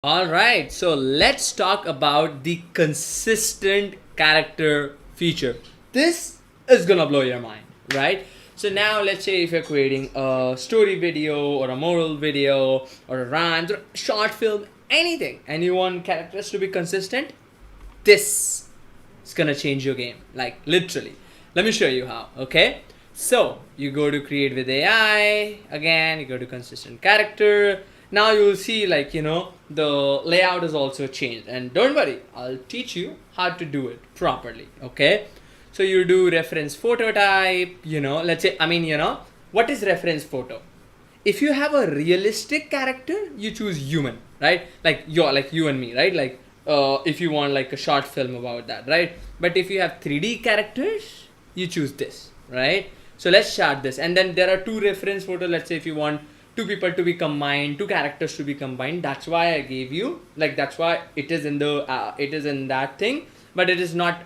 All right, so let's talk about the consistent character feature. This is gonna blow your mind, right? So now let's say if you're creating a story video or a moral video or a rhymes or a short film, anything, and you want characters to be consistent, this is gonna change your game, like literally. Let me show you how, okay? So you go to create with AI, again, you go to consistent character. Now you'll see the layout is also changed, and don't worry, I'll teach you how to do it properly, okay? So you do reference photo type, let's say, what is reference photo? If you have a realistic character, you choose human, right? Like you and me, right? Like if you want like a short film about that, right? But if you have 3D characters, you choose this, right? So let's start this, and then there are two reference photo. Let's say if you want two people to be combined, two characters to be combined, that's why I gave you, like, that's why it is in the it is in that thing, but it is not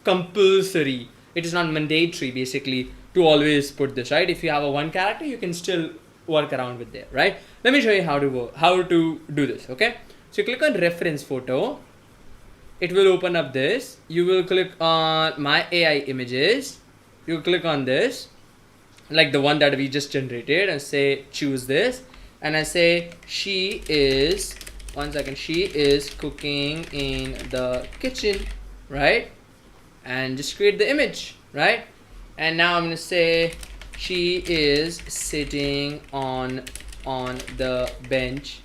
compulsory, it is not mandatory basically to always put this, right? If you have a one character, you can still work around with there, right? Let me show you how to do this, okay? So you click on reference photo, it will open up this. You will click on my AI images, you click on this, like the one that we just generated, and say choose this, and I say she is, one second, she is cooking in the kitchen, right? And just create the image, right? And now I'm gonna say she is sitting on the bench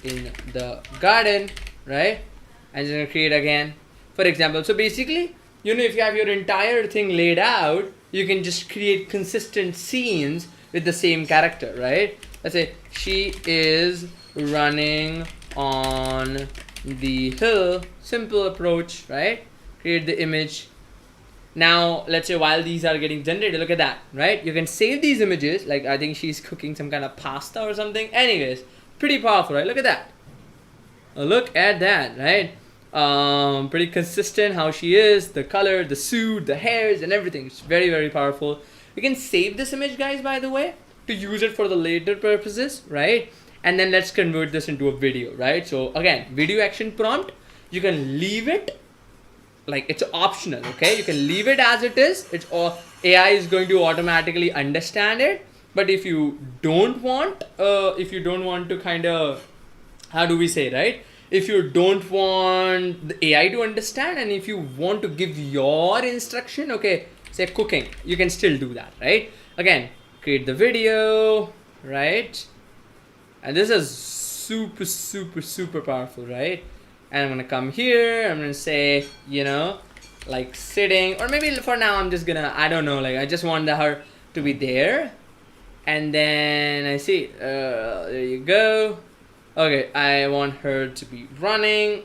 in the garden, right? And just gonna create again, for example. So basically, if you have your entire thing laid out, you can just create consistent scenes with the same character, right? Let's say she is running on the hill, simple approach, right? Create the image. Now let's say while these are getting generated, look at that, right? You can save these images, like I think she's cooking some kind of pasta or something. Anyways, pretty powerful, right? Look at that. Look at that, right? Pretty consistent how she is, the color, the suit, the hairs, and everything. It's very, very powerful. You can save this image, guys, by the way, to use it for the later purposes, right? And then let's convert this into a video, right? So again, video action prompt, you can leave it like it's optional, okay? You can leave it as it is. It's all AI is going to automatically understand it. But if you don't want to kind of, how do we say, right? If you don't want the AI to understand, and if you want to give your instruction, okay, say cooking, you can still do that, right? Again, create the video, right? And this is super, super, super powerful, right? And I'm gonna come here, I'm gonna say, like sitting, or maybe for now I'm just gonna, I don't know, like I just want her to be there. And then I see, there you go. Okay, I want her to be running,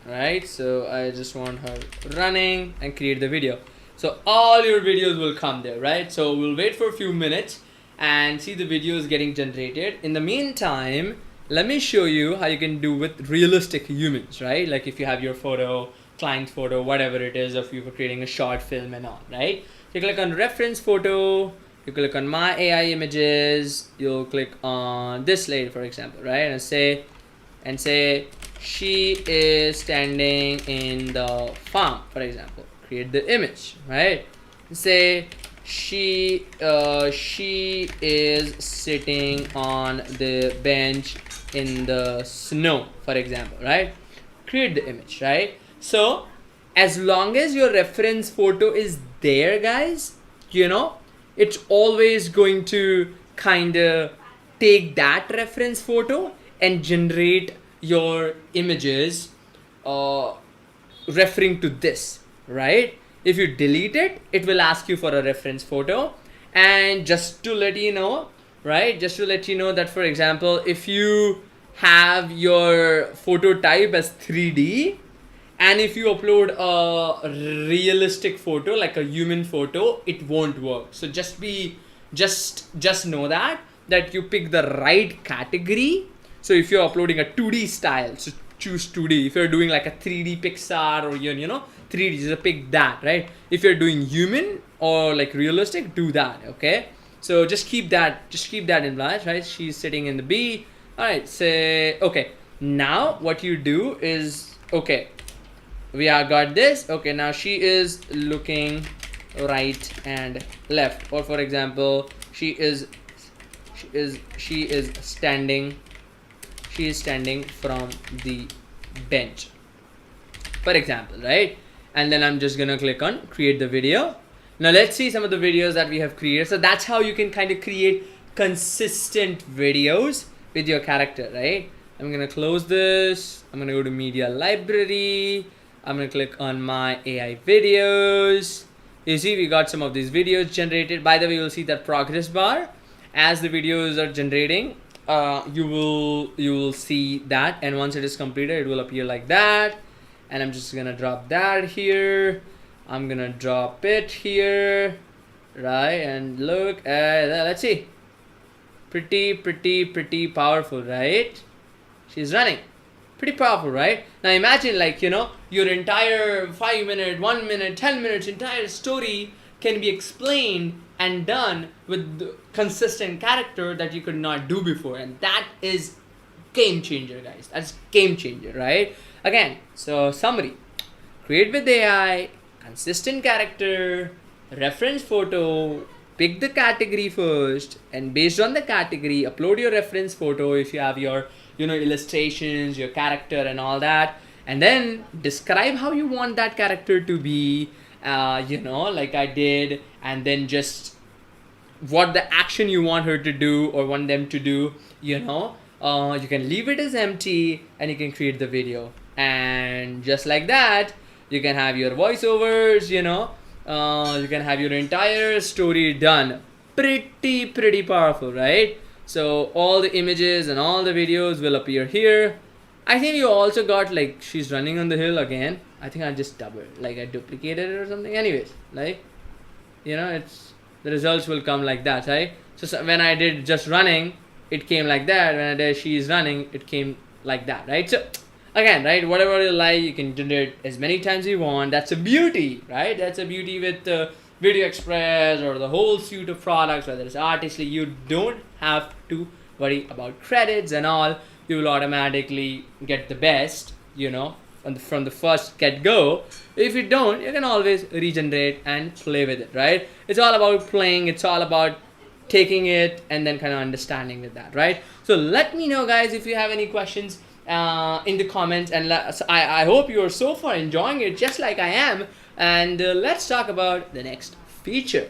right? So I just want her running and create the video. So all your videos will come there, right? So we'll wait for a few minutes and see the videos getting generated. In the meantime, let me show you how you can do with realistic humans, right? Like if you have your photo, client photo, whatever it is, if you were creating a short film and all, right? So you click on reference photo, you click on my AI images, you'll click on this lady, for example, right? And say she is standing in the farm, for example. Create the image, right? And say she is sitting on the bench in the snow, for example, right? Create the image, right? So as long as your reference photo is there, guys, it's always going to kind of take that reference photo and generate your images referring to this, right? If you delete it, it will ask you for a reference photo. And just to let you know, right, that, for example, if you have your photo type as 3D, and if you upload a realistic photo, like a human photo, it won't work. So just know that you pick the right category. So if you're uploading a 2D style, so choose 2D. If you're doing like a 3D Pixar or 3D, just pick that, right? If you're doing human or like realistic, do that, okay? So just keep that in mind, right? She's sitting in the B. All right, say okay. Now what you do is, okay, we are got this. Okay, now she is looking right and left, or for example, she is standing from the bench, for example, right? And then I'm just gonna click on create the video. Now let's see some of the videos that we have created. So that's how you can kind of create consistent videos with your character, right? I'm gonna close this. I'm gonna go to media library. I'm gonna click on my AI videos. You see, we got some of these videos generated. By the way, you'll see that progress bar as the videos are generating. You will see that, and once it is completed, it will appear like that. And I'm just gonna drop that here. I'm gonna drop it here, right? And look at that. Let's see. Pretty powerful, right? She's running. Pretty powerful, right? Now imagine, like, you know, your entire 5 minute, 1 minute, 10 minutes, entire story can be explained and done with the consistent character that you could not do before. And that is game changer, guys. That's game changer, right? Again, so summary: create with AI, consistent character, reference photo, pick the category first, and based on the category, upload your reference photo if you have your, you know, illustrations, your character and all that, and then describe how you want that character to be, you know, like I did, and then just what the action you want her to do or want them to do, you know. You can leave it as empty and you can create the video, and just like that you can have your voiceovers, you know. You can have your entire story done. Pretty powerful, right? So all the images and all the videos will appear here. I think you also got, like, she's running on the hill again. I think I just doubled, like I duplicated it or something. Anyways, like, you know, it's the results will come like that, right? So when I did just running, it came like that. When I did she's running, it came like that, right? So again, right, whatever you like, you can generate as many times you want. That's a beauty, right? That's a beauty with VideoExpress or the whole suite of products, whether it's Artistly. You don't have to worry about credits and all. You will automatically get the best, you know, from the first get-go. If you don't, you can always regenerate and play with it, right? It's all about playing. It's all about taking it and then kind of understanding with that, right? So let me know, guys, if you have any questions in the comments, and I hope you're so far enjoying it just like I am, and let's talk about the next feature.